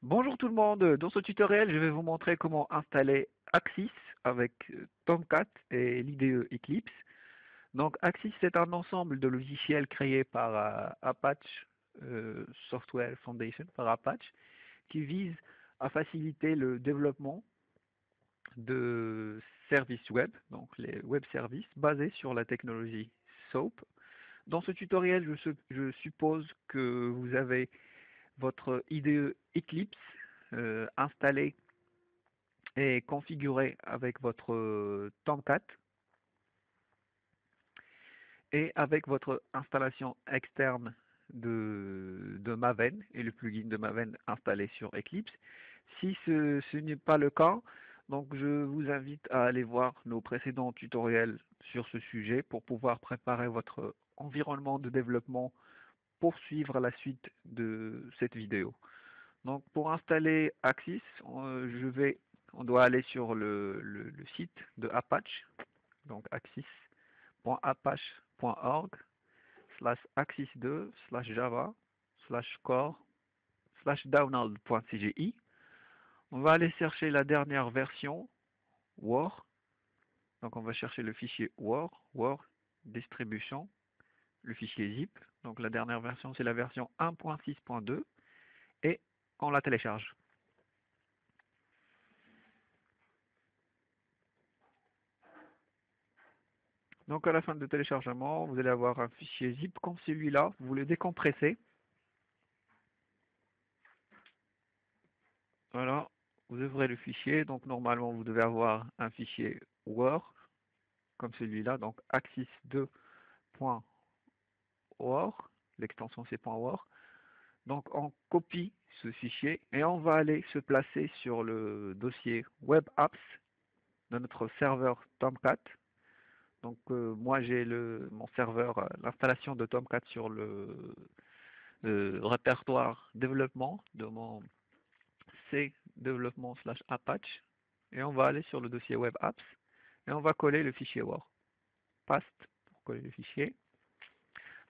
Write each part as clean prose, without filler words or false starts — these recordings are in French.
Bonjour tout le monde, dans ce tutoriel je vais vous montrer comment installer Axis avec Tomcat et l'IDE Eclipse. Donc Axis c'est un ensemble de logiciels créés par Apache Software Foundation, par Apache, qui vise à faciliter le développement de services web, donc les web services basés sur la technologie SOAP. Dans ce tutoriel je suppose que vous avez votre IDE Eclipse installé et configuré avec votre Tomcat et avec votre installation externe de Maven et le plugin de Maven installé sur Eclipse. Si ce n'est pas le cas, donc je vous invite à aller voir nos précédents tutoriels sur ce sujet pour pouvoir préparer votre environnement de développement pour suivre la suite de cette vidéo. Donc pour installer Axis, on doit aller sur le site de Apache, donc axis.apache.org/axis2/java/core/download.cgi. On va aller chercher la dernière version, war. Donc on va chercher le fichier war distribution, le fichier zip. Donc la dernière version, c'est la version 1.6.2 et on la télécharge. Donc à la fin de téléchargement, vous allez avoir un fichier zip comme celui-là. Vous le décompressez. Voilà, vous ouvrez le fichier. Donc normalement, vous devez avoir un fichier war comme celui-là. Donc axis2.war. L'extension c'est .war. Donc on copie ce fichier et on va aller se placer sur le dossier web apps de notre serveur Tomcat. Donc moi j'ai mon serveur, l'installation de Tomcat sur le répertoire développement de mon C développement/Apache et on va aller sur le dossier web apps et on va coller le fichier war. Paste pour coller le fichier.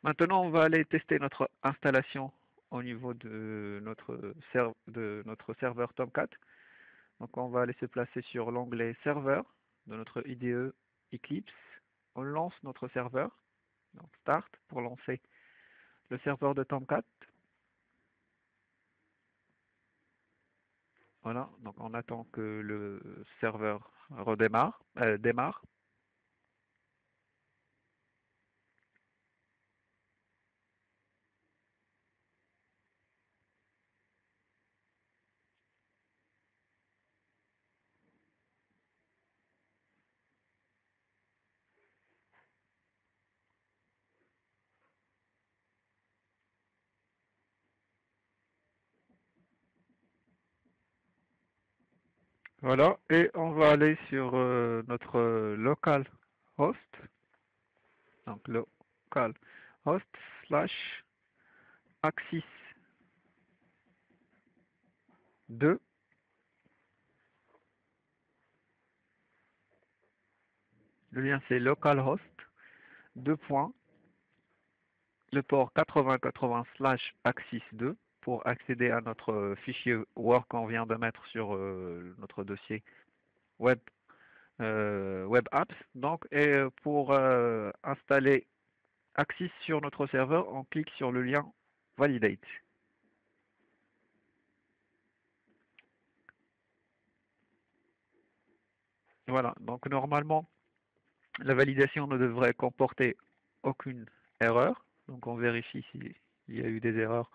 Maintenant on va aller tester notre installation au niveau de notre serveur Tomcat. Donc on va aller se placer sur l'onglet serveur de notre IDE Eclipse. On lance notre serveur, donc start pour lancer le serveur de Tomcat. Voilà, donc on attend que le serveur démarre. Voilà, et on va aller sur notre local host, donc local host slash axis 2. Le lien c'est localhost 2 points, le port 8080 slash axis 2 pour accéder à notre fichier Word qu'on vient de mettre sur notre dossier web, web apps. Donc, et pour installer Axis sur notre serveur, on clique sur le lien Validate. Voilà, donc normalement, la validation ne devrait comporter aucune erreur. Donc on vérifie s'il y a eu des erreurs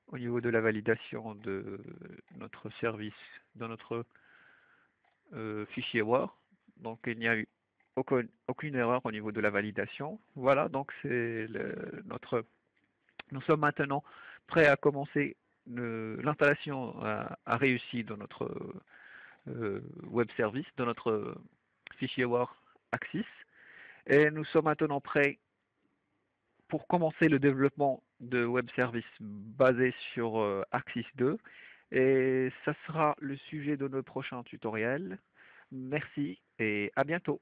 au niveau de la validation de notre service, de notre fichier Word. Donc il n'y a eu aucune erreur au niveau de la validation. Voilà, donc c'est nous sommes maintenant prêts à commencer. L'installation a réussi dans notre web service, dans notre fichier Word Axis. Et nous sommes maintenant prêts pour commencer le développement de web services basés sur Axis 2. Et ça sera le sujet de nos prochains tutoriels. Merci et à bientôt.